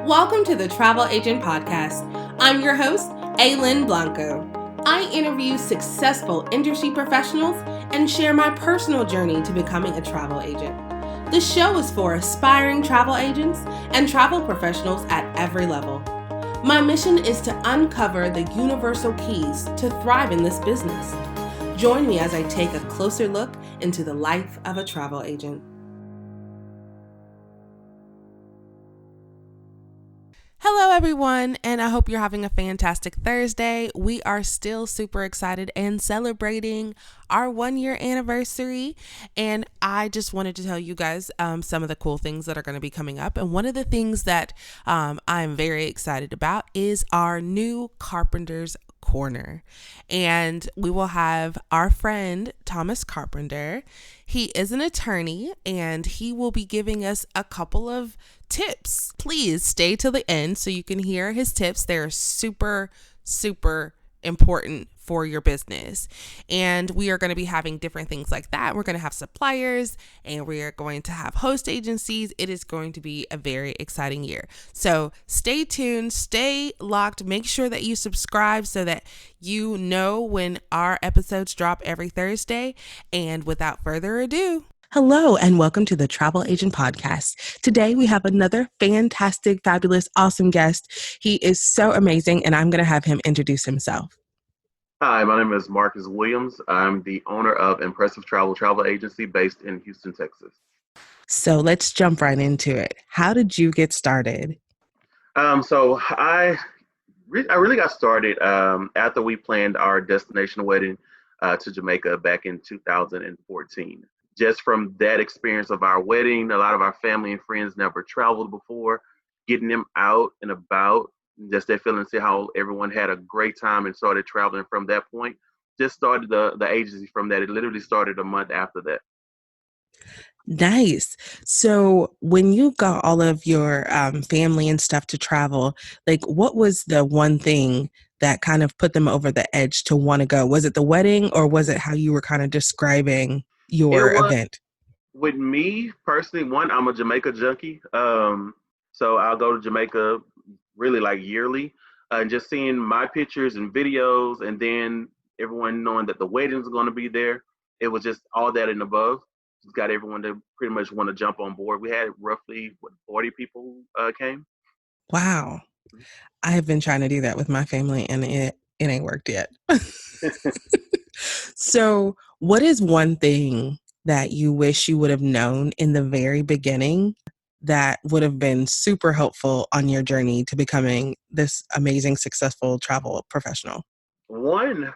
Welcome to the Travel Agent Podcast. I'm your host, Aylin Blanco. I interview successful industry professionals and share my personal journey to becoming a travel agent. The show is for aspiring travel agents and travel professionals at every level. My mission is to uncover the universal keys to thrive in this business. Join me as I take a closer look into the life of a travel agent. Hello, everyone, and I hope you're having a fantastic Thursday. We are still super excited and celebrating our 1-year anniversary, and I just wanted to tell you guys some of the cool things that are going to be coming up. And one of the things that I'm very excited about is our new Carpenter's Corner, and we will have our friend Thomas Carpenter. He is an attorney, and he will be giving us a couple of tips. Please stay till the end so you can hear his tips. They're super important for your business. And we are going to be having different things like that. We're going to have suppliers and we are going to have host agencies. It is going to be a very exciting year. So stay tuned, stay locked. Make sure that you subscribe so that you know when our episodes drop every Thursday. And without further ado, hello and welcome to the Travel Agent Podcast. Today we have another fantastic, fabulous, awesome guest. He is so amazing and I'm going to have him introduce himself. Hi, my name is Marcus Williams. I'm the owner of Impressive Travel Agency based in Houston, Texas. So let's jump right into it. How did you get started? So I really got started after we planned our destination wedding to Jamaica back in 2014. Just from that experience of our wedding, a lot of our family and friends never traveled before, getting them out and about, just that feeling, see how everyone had a great time and started traveling from that point. Just started the agency from that. It literally started a month after that. Nice. So when you got all of your family and stuff to travel, like what was the one thing that kind of put them over the edge to want to go? Was it the wedding or was it how you were kind of describing your event? With me personally, one, I'm a Jamaica junkie. So I'll go to Jamaica really like yearly, and just seeing my pictures and videos, and then everyone knowing that the wedding's going to be there. It was just all that and above. Just got everyone to pretty much want to jump on board. We had roughly 40 people came. Wow. I have been trying to do that with my family and it ain't worked yet. So what is one thing that you wish you would have known in the very beginning that would have been super helpful on your journey to becoming this amazing, successful travel professional? One,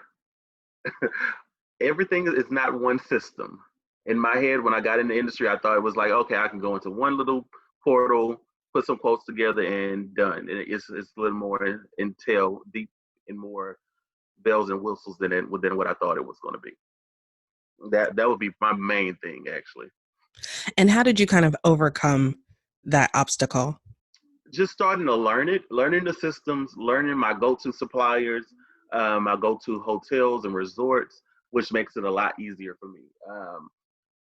everything is not one system. In my head, when I got in the industry, I thought it was like, okay, I can go into one little portal, put some quotes together, and done. And it's a little more entail, deep and more bells and whistles than what I thought it was going to be. That would be my main thing, actually. And how did you kind of overcome that obstacle? Just starting to learn it, learning the systems, learning my go-to suppliers, my go-to hotels and resorts, which makes it a lot easier for me.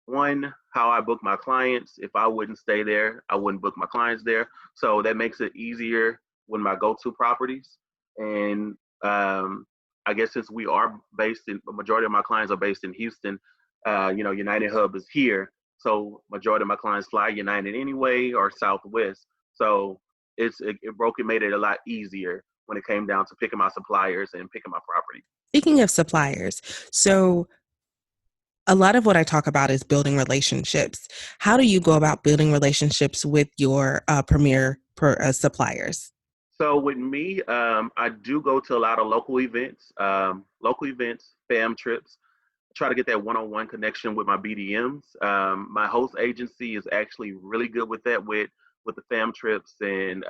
One, how I book my clients. If I wouldn't stay there, I wouldn't book my clients there. So that makes it easier with my go-to properties. And I guess since we are the majority of my clients are based in Houston, United Hub is here. So majority of my clients fly United anyway or Southwest. So it made it a lot easier when it came down to picking my suppliers and picking my property. Speaking of suppliers, so a lot of what I talk about is building relationships. How do you go about building relationships with your premier suppliers? So with me, I do go to a lot of local events, fam trips. Try to get that one-on-one connection with my BDMs. My host agency is actually really good with that, with the fam trips and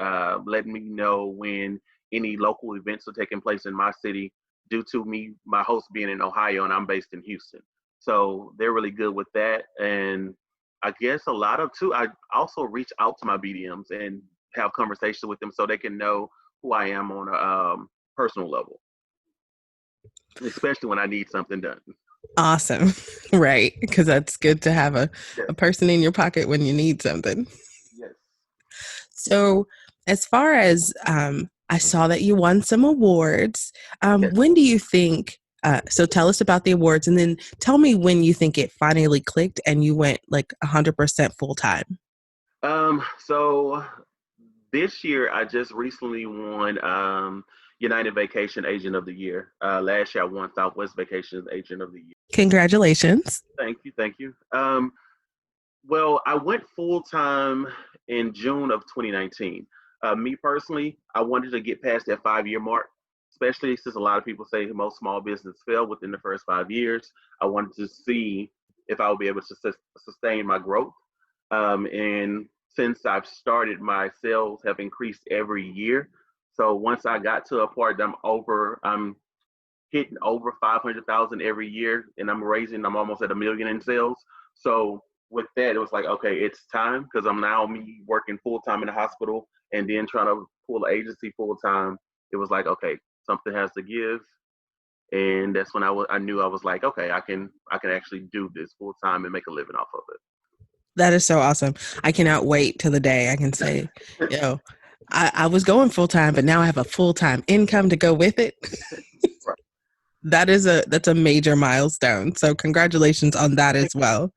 letting me know when any local events are taking place in my city. Due to my host being in Ohio and I'm based in Houston, so they're really good with that. And I guess a lot of too, I also reach out to my BDMs and have conversations with them so they can know who I am on a personal level, especially when I need something done. Awesome. Right. Because that's good to have a person in your pocket when you need something. Yes. So, as far as I saw that you won some awards, Yes. when do you think? So, tell us about the awards, and then tell me when you think it finally clicked and you went like 100% full time. So this year I just recently won United Vacation Agent of the Year. Last year I won Southwest Vacations Agent of the Year. Congratulations. Thank you, thank you. Well, I went full time in June of 2019. Me personally, I wanted to get past that 5 year mark, especially since a lot of people say most small business fail within the first 5 years. I wanted to see if I would be able to sustain my growth. And since I've started, my sales have increased every year. So once I got to a part that I'm hitting over 500,000 every year, and I'm almost at 1 million in sales. So with that, it was like, okay, it's time because I'm now me working full time in the hospital and then trying to pull the agency full time. It was like, okay, something has to give, and that's when I knew I was like, okay, I can actually do this full time and make a living off of That is so awesome. I cannot wait till the day I can say, yo, I was going full time, but now I have a full time income to go with it. it. Right. That's a major milestone. So congratulations on that as well.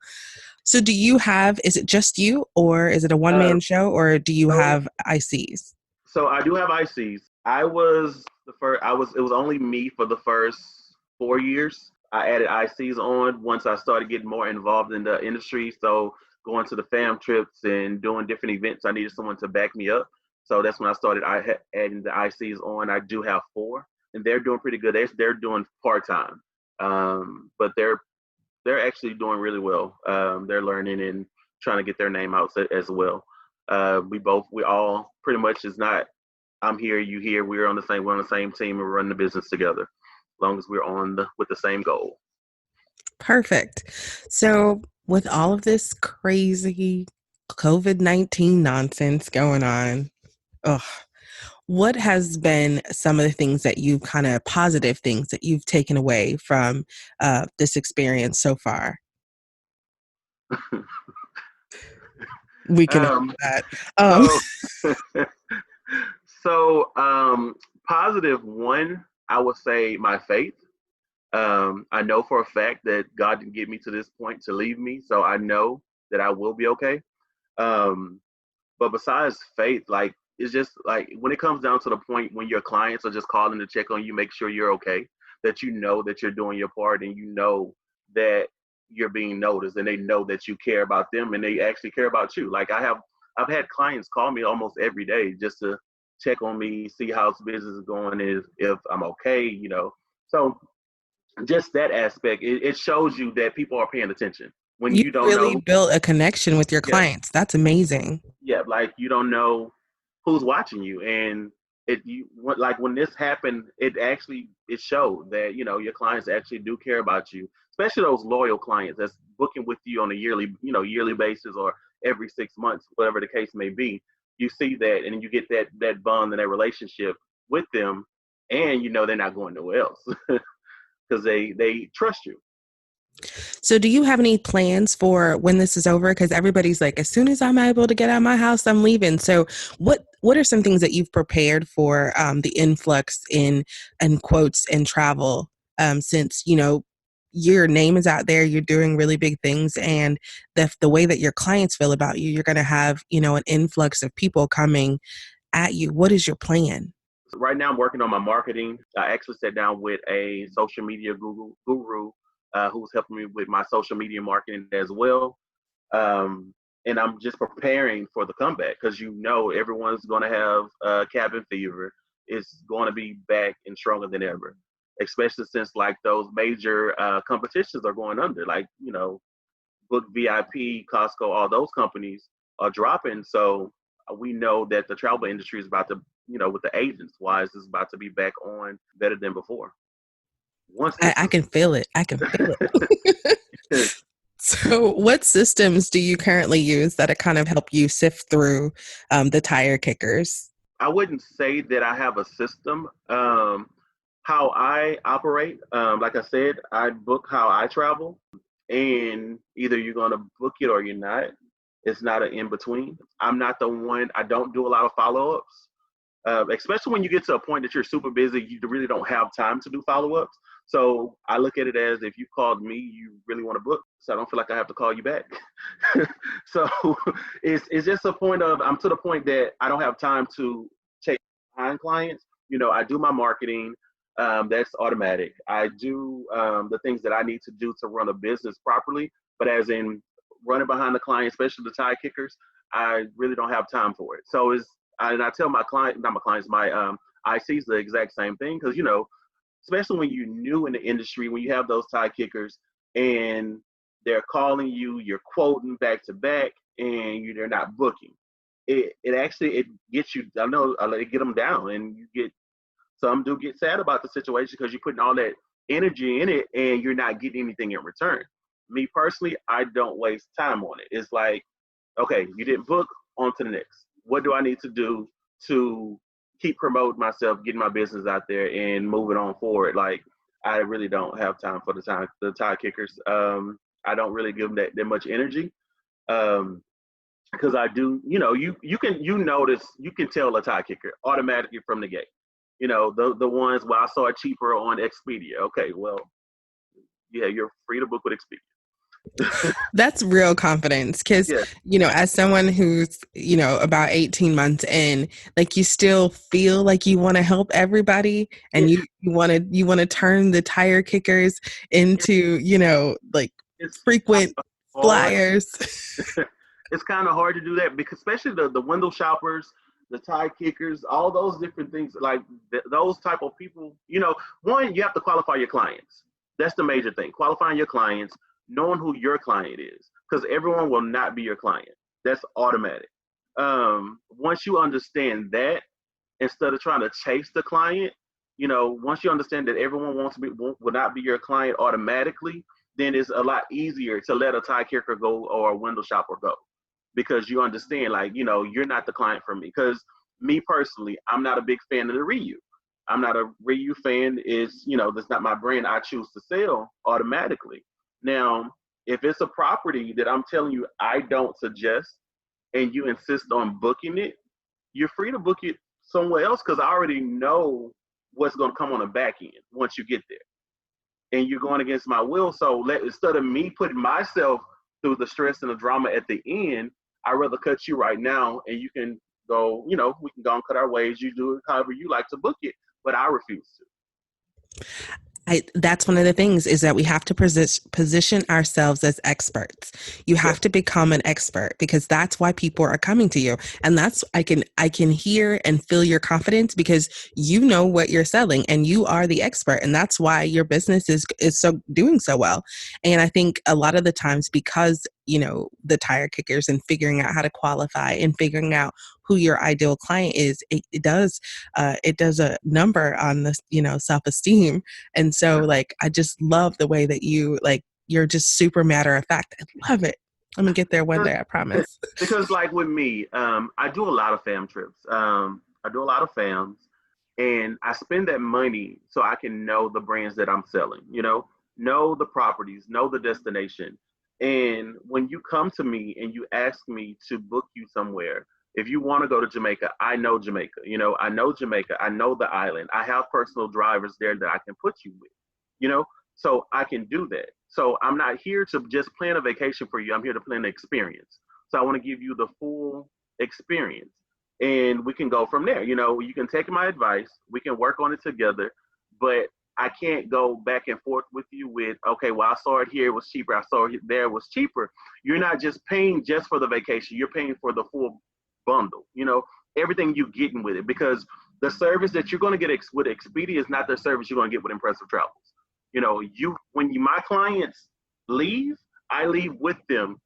So do you have, is it just you or is it a one Uh, man show or do you so have ICs? so I do have ICs. I was the first. I was. It was only me for the first 4 years. I added ICs on once I started getting more involved in the industry. So going to the fam trips and doing different events, I needed someone to back me up. So that's when I started adding the ICs on. I do have four, and they're doing pretty good. They're doing part time, but they're actually doing really well. They're learning and trying to get their name out as well. We all pretty much is not I'm here, you here. We're on the same team and we're running the business together. As long as we're with the same goal. Perfect. So with all of this crazy COVID-19 nonsense going on, ugh, what has been some of the things that you've kind of positive things that you've taken away from this experience so far? We can hope um, that. Um, so so positive one, I would say my faith. I know for a fact that God didn't get me to this point to leave me, so I know that I will be okay. Um, But besides faith, like it's just like when it comes down to the point when your clients are just calling to check on you, make sure you're okay, that you know that you're doing your part and you know that you're being noticed and they know that you care about them and they actually care about you. Like I've had clients call me almost every day just to check on me, see how business is going, if I'm okay. So just that aspect, it shows you that people are paying attention when you you don't really know. built a connection with your Yeah, clients. That's amazing. yeah, like you don't know who's watching you, and like when this happened, it showed that your clients actually do care about you, especially those loyal clients that's booking with you on a yearly basis or every 6 months, whatever the case may be. You see that, and you get that bond and that relationship with them, and they're not going nowhere else because they trust you. So, do you have any plans for when this is over? Because everybody's like, as soon as I'm able to get out of my house, I'm leaving. So, what are some things that you've prepared for the influx in quotes in travel? Since your name is out there, you're doing really big things, and the way that your clients feel about you, you're going to have an influx of people coming at you. What is your plan? So right now, I'm working on my marketing. I actually sat down with a social media guru who's helping me with my social media marketing as well. Um, and I'm just preparing for the comeback because everyone's going to have cabin fever. It's going to be back and stronger than ever, especially since like those major competitions are going under, like Book VIP, Costco, all those companies are dropping. So we know that the travel industry is about to, with the agents wise, is about to be back on better than before. Once this I is can feel it. I can feel it. So, what systems do you currently use that kind of help you sift through the tire kickers? I wouldn't say that I have a system. How I operate, like I said, I book how I travel, and either you're going to book it or you're not. It's not an in between. I'm not the one. I don't do a lot of follow ups, especially when you get to a point that you're super busy. You really don't have time to do follow ups. So I look at it as if you called me, you really want to book. So I don't feel like I have to call you back. So it's just a point of I'm to the point that I don't have time to take behind clients. I do my marketing. That's automatic. I do the things that I need to do to run a business properly. But as in running behind the client, especially the tie kickers, I really don't have time for it. So and I tell my client, not my clients, my ICs the exact same thing because especially when you're new in the industry, when you have those tie kickers and they're calling you, you're quoting back to back, and they're not booking. It gets you. I know it get them down, and some do get sad about the situation because you're putting all that energy in it and you're not getting anything in return. Me personally, I don't waste time on it. It's like, okay, you didn't book, on to the next. What do I need to do to keep promoting myself, getting my business out there and moving on forward? Like, I really don't have time for the tie kickers. I don't really give them that much energy. Because I do, you can tell a tie kicker automatically from the gate. The ones where I saw it cheaper on Expedia. Okay, well, yeah, you're free to book with Expedia. That's real confidence because, yeah. As someone who's, about 18 months in, like you still feel like you want to help everybody and Yeah. you want to turn the tire kickers into, like It's frequent hard. flyers. It's kind of hard to do that because especially the window shoppers, the tie kickers, all those different things, like those type of people, one, you have to qualify your clients. That's the major thing. Qualifying your clients, knowing who your client is, because everyone will not be your client. That's automatic. Once you understand that, instead of trying to chase the client, once you understand that everyone will not be your client automatically, then it's a lot easier to let a tie kicker go or a window shopper go because you understand, like, you're not the client for me. Because me personally, I'm not a big fan of the Ryu. I'm not a Ryu fan. That's not my brand I choose to sell automatically. Now, if it's a property that I'm telling you I don't suggest and you insist on booking it, you're free to book it somewhere else because I already know what's going to come on the back end once you get there. And you're going against my will. So instead of me putting myself through the stress and the drama at the end, I'd rather cut you right now and you can go, we can go and cut our ways. You do it however you like to book it, but I refuse to. That's one of the things is that we have to position ourselves as experts. You have to become an expert because that's why people are coming to you. And that's, I can hear and feel your confidence because you know what you're selling and you are the expert. And that's why your business is doing so well. And I think a lot of the times because, the tire kickers and figuring out how to qualify and figuring out who your ideal client is, it does a number on the, self-esteem. And so like, I just love the way that you're just super matter of fact. I love it. I'm gonna get there one day, I promise. Because like with me, I do a lot of fam trips. I do a lot of fams and I spend that money so I can know the brands that I'm selling, know the properties, know the destination. And when you come to me and you ask me to book you somewhere, if you want to go to Jamaica, I know Jamaica. I know Jamaica. I know the island. I have personal drivers there that I can put you with, so I can do that. So I'm not here to just plan a vacation for you. I'm here to plan an experience. So I want to give you the full experience and we can go from there. You can take my advice. We can work on it together, but I can't go back and forth with you with, okay, well, I saw it here, it was cheaper. I saw it there, it was cheaper. You're not just paying just for the vacation. You're paying for the full bundle, everything you're getting with it, because the service that you're going to get with Expedia is not the service you're going to get with Impressive Travels. My clients leave, I leave with them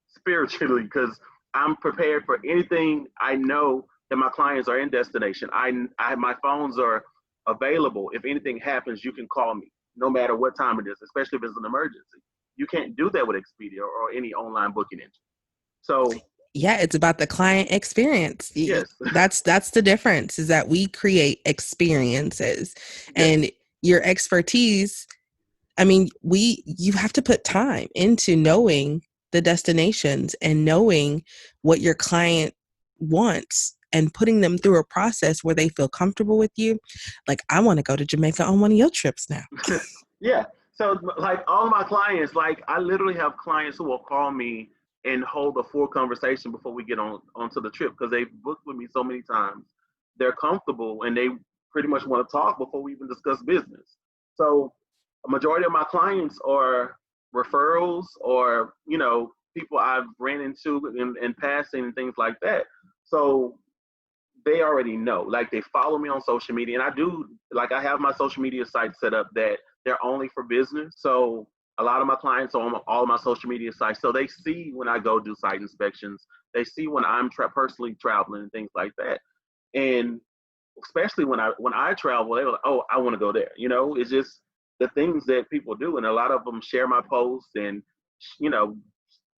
spiritually because I'm prepared for anything. I know that my clients are in destination. My phones are available. If anything happens, you can call me no matter what time it is, especially if it's an emergency. You can't do that with Expedia or any online booking engine. So yeah, it's about the client experience. Yes. That's the difference is that we create experiences. Yes. And your expertise, I mean, you have to put time into knowing the destinations and knowing what your client wants and putting them through a process where they feel comfortable with you. Like, I want to go to Jamaica on one of your trips now. Yeah. So like all of my clients, like I literally have clients who will call me and hold a full conversation before we get on onto the trip because they've booked with me so many times. They're comfortable and they pretty much want to talk before we even discuss business. So a majority of my clients are referrals or, people I've ran into in passing and things like that. So they already know. Like they follow me on social media, and I have my social media sites set up that they're only for business. So a lot of my clients are on all of my social media sites, so they see when I go do site inspections. They see when I'm personally traveling and things like that. And especially when I travel, they were like, "Oh, I want to go there." It's just the things that people do, and a lot of them share my posts and you know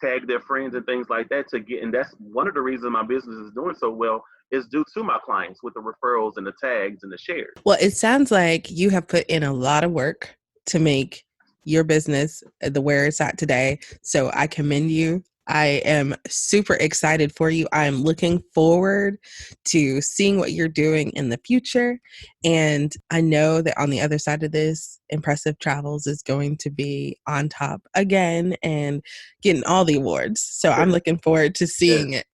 tag their friends and things like that to get. And that's one of the reasons my business is doing so well is due to my clients with the referrals and the tags and the shares. Well, it sounds like you have put in a lot of work to make your business the where it's at today. So I commend you. I am super excited for you. I'm looking forward to seeing what you're doing in the future. And I know that on the other side of this, Impressive Travels is going to be on top again and getting all the awards. So I'm looking forward to Yes, seeing it.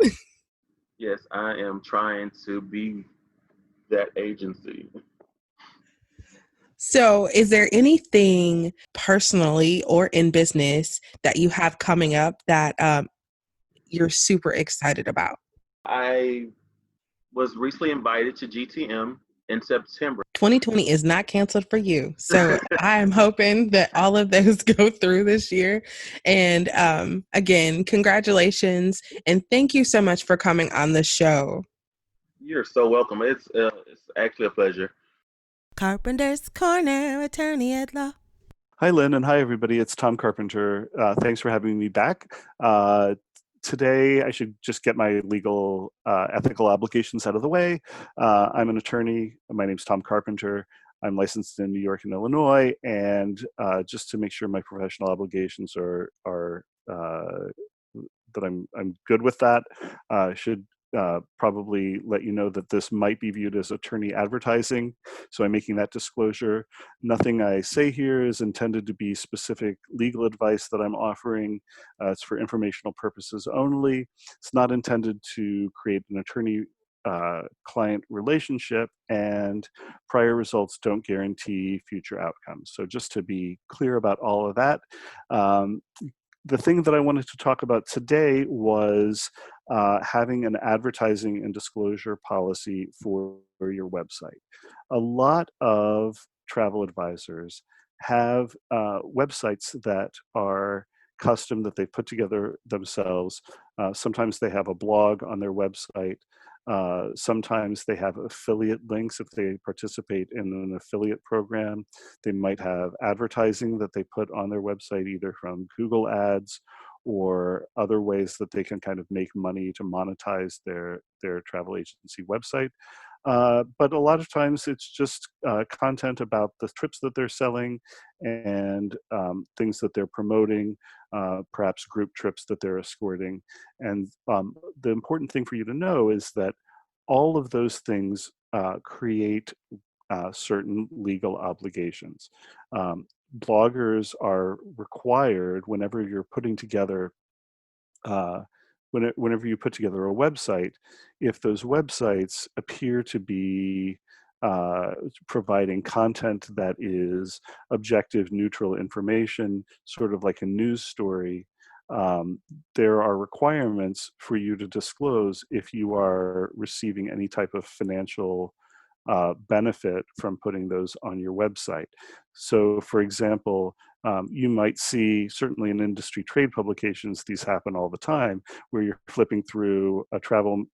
yes, I am trying to be that agency. So, is there anything personally or in business that you have coming up that you're super excited about? I was recently invited to GTM in September. 2020 is not canceled for you. So, I'm hoping that all of those go through this year. And again, congratulations. And thank you so much for coming on the show. You're so welcome. It's actually a pleasure. Carpenter's Corner, attorney at law. Hi, Lynn, and hi, everybody. It's Tom Carpenter. Thanks for having me back. Today, I should just get my legal ethical obligations out of the way. I'm an attorney. My name's Tom Carpenter. I'm licensed in New York and Illinois, and just to make sure my professional obligations are that I'm good with that, should probably let you know that this might be viewed as attorney advertising. So I'm making that disclosure. Nothing I say here is intended to be specific legal advice that I'm offering. It's for informational purposes only. It's not intended to create an attorney client relationship, and prior results don't guarantee future outcomes. So just to be clear about all of that. The thing that I wanted to talk about today was having an advertising and disclosure policy for your website. A lot of travel advisors have websites that are custom that they've put together themselves. Sometimes they have a blog on their website. Sometimes they have affiliate links if they participate in an affiliate program. They might have advertising that they put on their website, either from Google Ads or other ways that they can kind of make money to monetize their travel agency website. But a lot of times it's just content about the trips that they're selling and things that they're promoting, perhaps group trips that they're escorting. And the important thing for you to know is that all of those things create certain legal obligations. Bloggers are required whenever you're putting together whenever you put together a website, if those websites appear to be providing content that is objective, neutral information, sort of like a news story, there are requirements for you to disclose if you are receiving any type of financial benefit from putting those on your website. So, for example, you might see, certainly in industry trade publications, these happen all the time, where you're flipping through a travel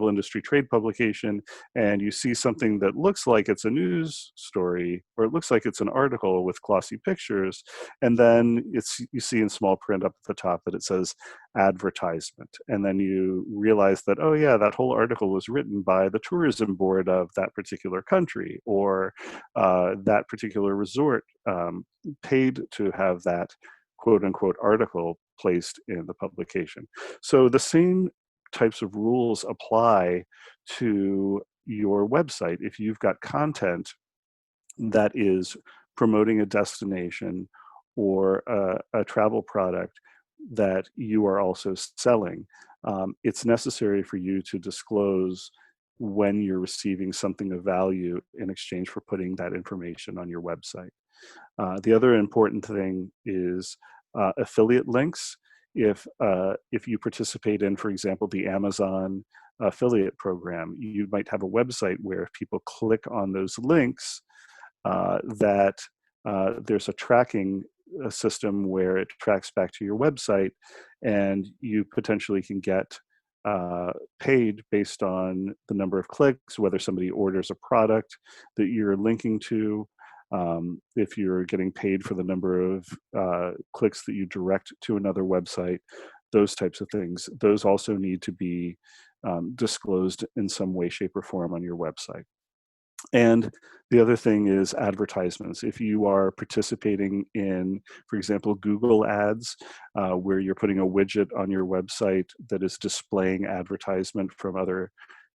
industry trade publication, and you see something that looks like it's a news story, or it looks like it's an article with glossy pictures, and then you see in small print up at the top that it says advertisement, and then you realize that, oh yeah, that whole article was written by the tourism board of that particular country, or that particular resort paid to have that quote unquote article placed in the publication. So the same types of rules apply to your website. If you've got content that is promoting a destination or a travel product that you are also selling, it's necessary for you to disclose when you're receiving something of value in exchange for putting that information on your website. The other important thing is affiliate links. If you participate in, for example, the Amazon affiliate program, you might have a website where if people click on those links, that there's a tracking system where it tracks back to your website, and you potentially can get paid based on the number of clicks, whether somebody orders a product that you're linking to, if you're getting paid for the number of clicks that you direct to another website, those types of things. Those also need to be disclosed in some way, shape, or form on your website. And the other thing is advertisements. If you are participating in, for example, Google Ads, where you're putting a widget on your website that is displaying advertisement from other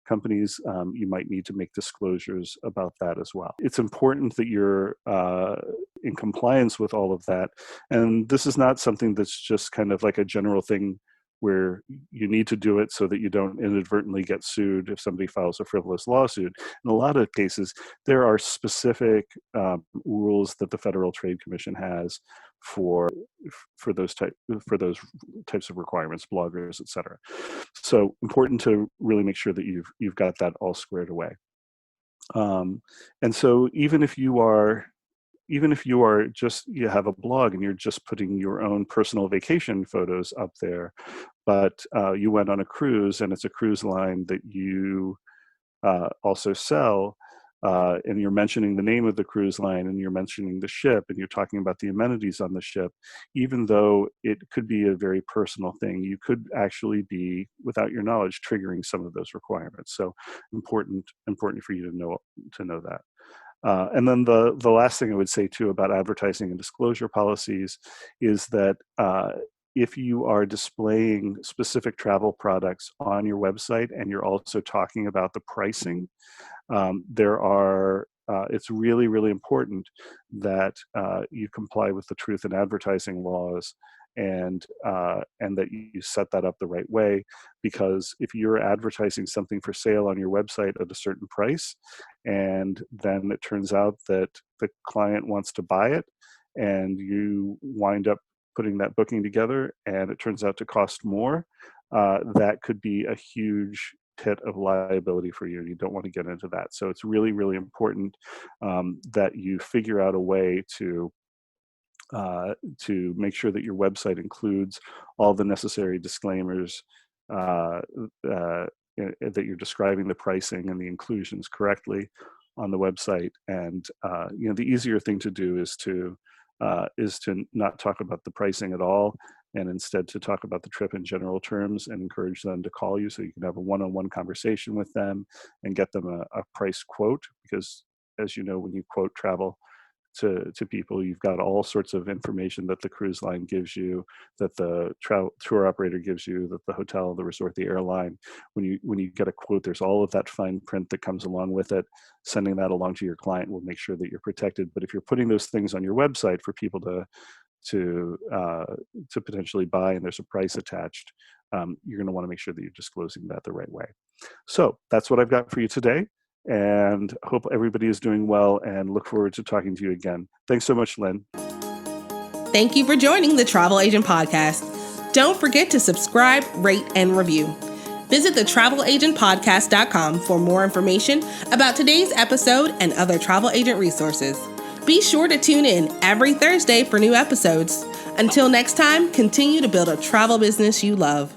companies, you might need to make disclosures about that as well. It's important that you're in compliance with all of that. And this is not something that's just kind of like a general thing where you need to do it so that you don't inadvertently get sued if somebody files a frivolous lawsuit. In a lot of cases, there are specific rules that the Federal Trade Commission has for those types of requirements, bloggers, et cetera. So important to really make sure that you've got that all squared away. And so even if you have a blog and you're just putting your own personal vacation photos up there, but you went on a cruise and it's a cruise line that you also sell, and you're mentioning the name of the cruise line and you're mentioning the ship and you're talking about the amenities on the ship, even though it could be a very personal thing, you could actually be, without your knowledge, triggering some of those requirements. So important for you to know that. And then the last thing I would say too about advertising and disclosure policies is that if you are displaying specific travel products on your website and you're also talking about the pricing, it's really, really important that you comply with the truth in advertising laws and that you set that up the right way, because if you're advertising something for sale on your website at a certain price and then it turns out that the client wants to buy it and you wind up putting that booking together and it turns out to cost more, that could be a huge pit of liability for you. You don't want to get into that. So it's really, really important that you figure out a way to make sure that your website includes all the necessary disclaimers, that you're describing the pricing and the inclusions correctly on the website. And the easier thing to do is to not talk about the pricing at all, and instead to talk about the trip in general terms and encourage them to call you so you can have a one-on-one conversation with them and get them a price quote. Because as you know, when you quote travel to people, you've got all sorts of information that the cruise line gives you, that the tour operator gives you, that the hotel, the resort, the airline. When you get a quote, there's all of that fine print that comes along with it. Sending that along to your client will make sure that you're protected. But if you're putting those things on your website for people to potentially buy and there's a price attached, you're going to want to make sure that you're disclosing that the right way. So that's what I've got for you today. And hope everybody is doing well and look forward to talking to you again. Thanks so much, Lynn. Thank you for joining the Travel Agent Podcast. Don't forget to subscribe, rate, and review. Visit thetravelagentpodcast.com for more information about today's episode and other travel agent resources. Be sure to tune in every Thursday for new episodes. Until next time, continue to build a travel business you love.